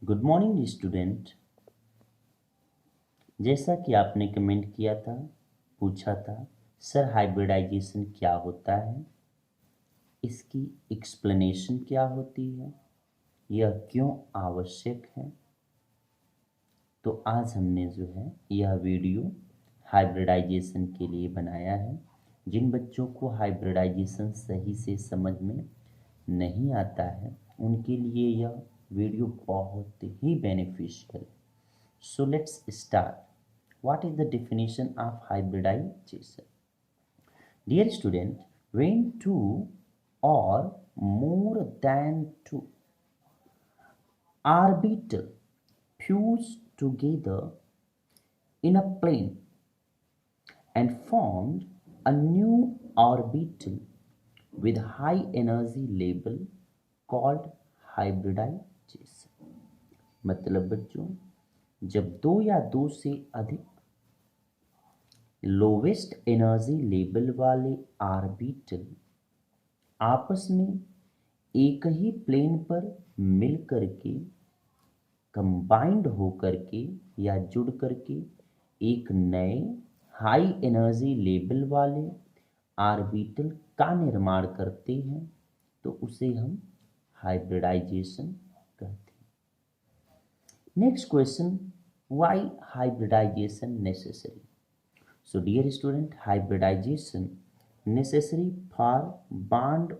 Good morning student. जैसा कि आपने कमेंट किया था, पूछा था, सर हाइब्रिडाइजेशन क्या होता है, इसकी एक्सप्लेनेशन क्या होती है, यह क्यों आवश्यक है। तो आज हमने जो है यह वीडियो हाइब्रिडाइजेशन के लिए बनाया है। जिन बच्चों को हाइब्रिडाइजेशन सही से समझ में नहीं आता है उनके लिए यह वीडियो बहुत ही beneficial. So let's start. What is the definition of hybridization? Dear student, when two or more than two orbital fuse together in a plane and formed a new orbital with high energy level called hybridization। मतलब बच्चों, जब दो या दो से अधिक lowest energy level वाले orbital आपस में एक ही प्लेन पर मिल करके कंबाइंड हो करके या जुड़ करके एक नए हाई एनर्जी लेवल वाले ऑर्बिटल का निर्माण करते हैं, तो उसे हम हाइब्रिडाइजेशन कहते हैं। Next question, why hybridization necessary? So dear student, hybridization necessary for bond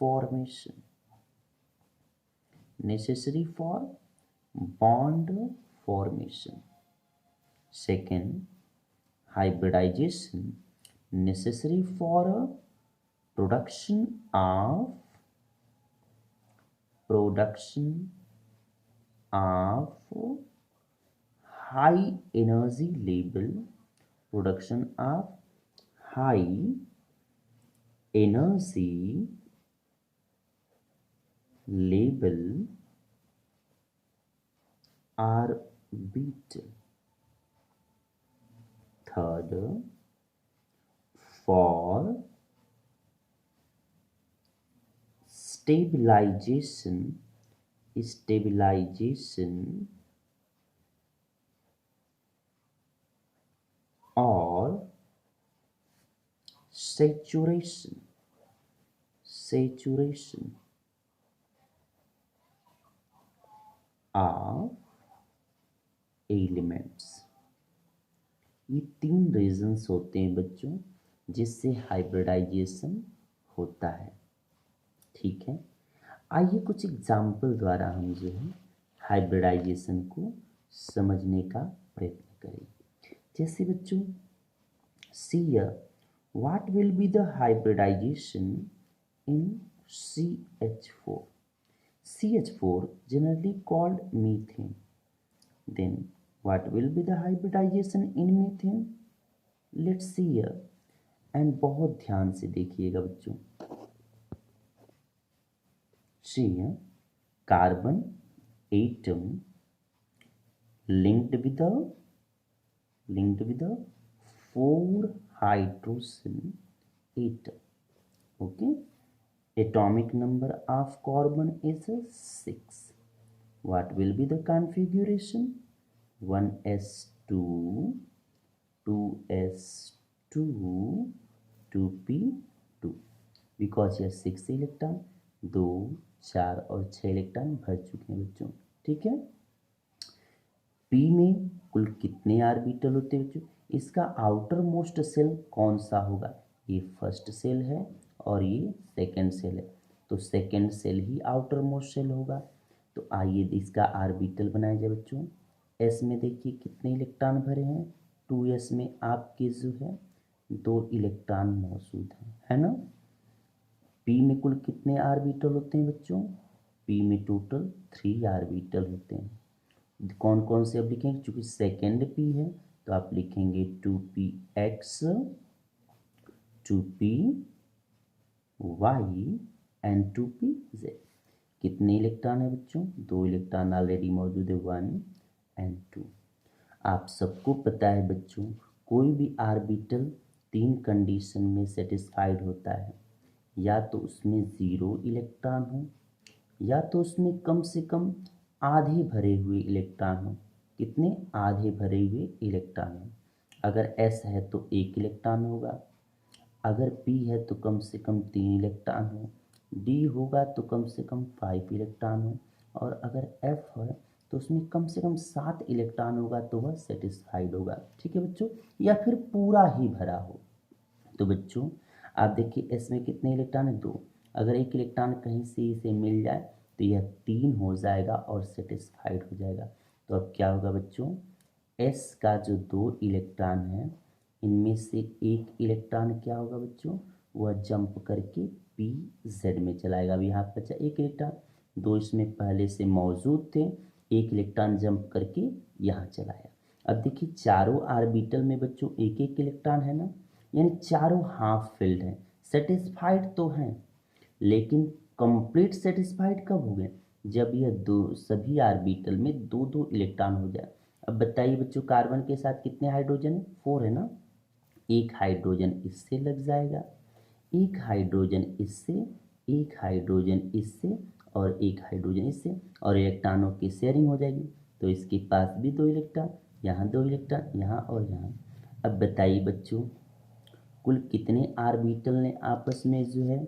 formation. Necessary for bond formation. Second, hybridization necessary for a production of high energy level, production of high energy level orbital. Third, for stabilization or saturation of elements. ये तीन reasons होते हैं बच्चों जिससे hybridisation होता है। ठीक है, आइए कुछ एग्जाम्पल द्वारा हम जो है हाइब्रिडाइजेशन को समझने का प्रयत्न करें। जैसे बच्चों, see what will be the hybridization in CH4? CH4 generally called methane. Then what will be the hybridization in methane? Let's see here. And बहुत ध्यान से देखिएगा बच्चों। See here, carbon atom linked with the 4 hydrogen atom. Okay, atomic number of carbon is 6. What will be the configuration? 1s2 2s2 2p2, because यह 6 electron 2 4 और 6 electron भर चुके हैं बच्चों। ठीक है, पी में कुल कितने ऑर्बिटल होते हैं बच्चों? इसका आउटर मोस्ट सेल कौन सा होगा? ये फर्स्ट सेल है और ये सेकंड सेल है, तो सेकंड सेल ही आउटर मोस्ट सेल होगा। तो आइए इसका ऑर्बिटल बनाया जाए बच्चों। एस में देखिए कितने इलेक्ट्रॉन भरे हैं, 2s में आपके जो है 2 इलेक्ट्रॉन मौजूद हैं, है ना। पी में कुल कितने ऑर्बिटल होते हैं बच्चों? पी में टोटल 3 ऑर्बिटल होते हैं। कौन कौन से अब लिखेंगे? चूंकि सेकेंड पी है तो आप लिखेंगे 2px 2py एंड 2pz। कितने इलेक्ट्रॉन है बच्चों? 2 इलेक्ट्रॉन ऑलरेडी मौजूद है, 1 एंड 2। आप सबको पता है बच्चों, कोई भी ऑर्बिटल 3 कंडीशन में सेटिस्फाइड होता है। या तो उसमें 0 इलेक्ट्रॉन हो, या तो उसमें कम से कम आधे भरे हुए इलेक्ट्रॉन हो। कितने? आधे भरे हुए इलेक्ट्रॉन हो। अगर S है तो 1 इलेक्ट्रॉन होगा, अगर P है तो कम से कम 3 इलेक्ट्रॉन हो, D होगा तो कम से कम 5 इलेक्ट्रॉन हो, और अगर F है तो उसमें कम से कम 7 इलेक्ट्रॉन होगा तो वह सेटिस्फाइड होगा। ठीक है बच्चों, या फिर पूरा ही भरा हो। तो बच्चों आप देखिए एस में कितने इलेक्ट्रॉन है? 2। अगर 1 इलेक्ट्रॉन कहीं से इसे मिल जाए तो यह 3 हो जाएगा और सेटिस्फाइड हो जाएगा। तो अब क्या होगा बच्चों? एस का जो 2 इलेक्ट्रॉन है, इनमें से 1 इलेक्ट्रॉन क्या होगा बच्चों? वह जंप करके पी जेड में चलाएगा। अब यहाँ बचा 1 इलेक्ट्रॉन, 2 इसमें पहले से मौजूद थे, 1 इलेक्ट्रॉन जंप करके यहाँ चलाया। अब देखिए चारों आर्बिटल में बच्चों 1-1 इलेक्ट्रॉन है ना, यानी चारों हाफ फिल्ड हैं, सेटिस्फाइड तो हैं, लेकिन कंप्लीट सेटिस्फाइड कब हो गए? जब यह दो सभी आर्बिटल में 2-2 इलेक्ट्रॉन हो जाए। अब बताइए बच्चों कार्बन के साथ कितने हाइड्रोजन है? 4 है ना, एक हाइड्रोजन इससे लग जाएगा, एक हाइड्रोजन इससे, एक हाइड्रोजन इससे, और एक हाइड्रोजन इससे, और इलेक्ट्रॉनों की शेयरिंग हो जाएगी। तो इसके पास भी 2 इलेक्ट्रॉन, यहाँ 2 इलेक्ट्रॉन, यहाँ और यहाँ। अब बताइए बच्चों कुल कितने आर्बिटल ने आपस में जो है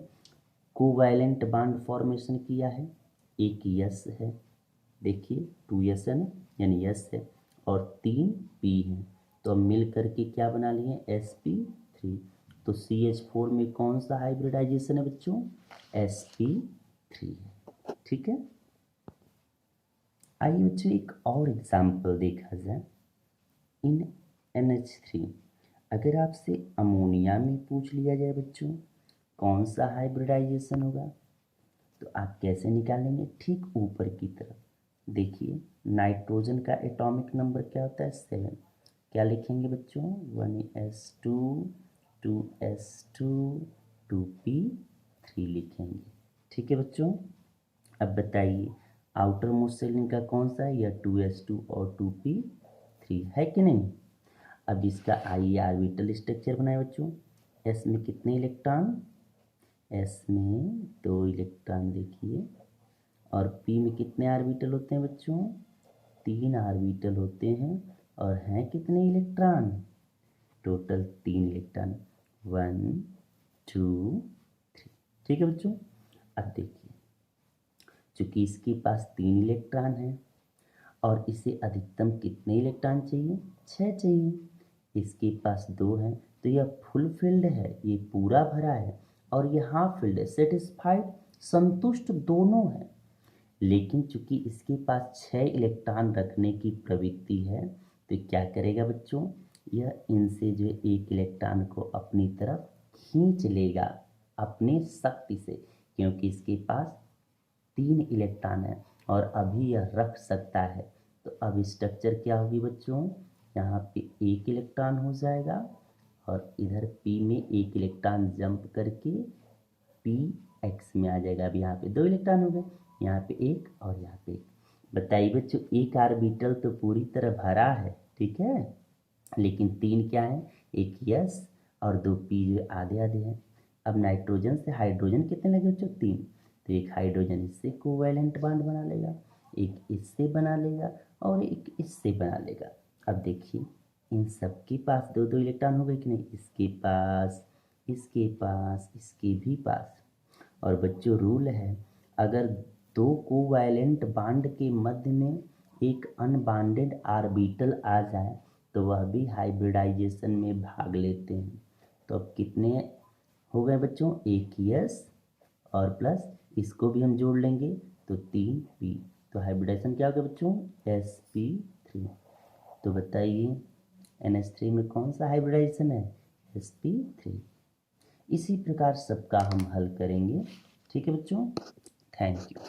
कोवैलेंट बॉन्ड फॉर्मेशन किया है? एक यस है, देखिए 2s है ना, यानी यस है, और 3 p है। तो अब मिल करके क्या बना लिए? sp3। तो CH4 में कौन सा हाइब्रिडाइजेशन है बच्चों? sp3 है। ठीक है, आइए बच्चों एक और एग्जाम्पल देखा जाए। इन NH3 अगर आपसे अमोनिया में पूछ लिया जाए बच्चों कौन सा हाइब्रिडाइजेशन होगा, तो आप कैसे निकालेंगे? ठीक ऊपर की तरफ देखिए, नाइट्रोजन का एटॉमिक नंबर क्या होता है? 7। क्या लिखेंगे बच्चों? 1s2 2s2 2p3 लिखेंगे। ठीक है बच्चों, अब बताइए आउटर मोस्ट सेल इनका कौन सा है? यह 2s2 और 2p3 है कि नहीं? अब इसका आइए ऑर्बिटल स्ट्रक्चर बनाए बच्चों। एस में कितने इलेक्ट्रॉन? एस में 2 इलेक्ट्रॉन देखिए, और पी में कितने ऑर्बिटल होते हैं बच्चों? 3 ऑर्बिटल होते हैं, और हैं कितने इलेक्ट्रॉन? Total 3 electron, 1 2 3। ठीक है बच्चों, अब देखिए चूंकि इसके पास 3 इलेक्ट्रॉन हैं और इसे अधिकतम कितने इलेक्ट्रॉन चाहिए? 6 चाहिए। इसके पास 2 हैं, तो यह फुल फिल्ड है, ये पूरा भरा है, और ये हाफ फिल्ड है, सेटिस्फाइड, संतुष्ट दोनों है। लेकिन चूंकि इसके पास 6 इलेक्ट्रॉन रखने की प्रवृत्ति है, तो क्या करेगा बच्चों? यह इनसे जो 1 इलेक्ट्रॉन को अपनी तरफ खींच लेगा अपनी शक्ति से, क्योंकि इसके पास 3 इलेक्ट्रॉन है और अभी यह रख सकता है। तो अब स्ट्रक्चर क्या होगी बच्चों? यहाँ पे 1 इलेक्ट्रॉन हो जाएगा, और इधर P में 1 इलेक्ट्रॉन जंप करके Px में आ जाएगा। अब यहाँ पे 2 इलेक्ट्रॉन हो गए, यहाँ पे 1 और यहाँ पे 1। बताइए बच्चों एक ऑर्बिटल तो पूरी तरह भरा है, ठीक है, लेकिन 3 क्या है? एक यस और 2 पी जो आधे आधे हैं। अब नाइट्रोजन से हाइड्रोजन कितने लगे बच्चों? 3। तो एक हाइड्रोजन इससे कोवैलेंट बॉन्ड बना लेगा, एक इससे बना लेगा, और एक इससे बना लेगा। अब देखिए इन सब के पास 2-2 इलेक्ट्रॉन हो गए कि नहीं? इसके पास, इसके पास, इसके भी पास। और बच्चों रूल है, अगर 2 कोवैलेंट बॉन्ड के मध्य में एक अनबॉन्डेड ऑर्बिटल आ जाए तो वह भी हाइब्रिडाइजेशन में भाग लेते हैं। तो अब कितने हो गए बच्चों? एक यस और प्लस इसको भी हम जोड़ लेंगे तो 3 पी। तो हाइब्रिडाइजेशन क्या हो गया बच्चों? sp3। तो बताइए NH3 में कौन सा हाइब्रिडाइजेशन है? sp3। इसी प्रकार सबका हम हल करेंगे। ठीक है बच्चों, थैंक यू।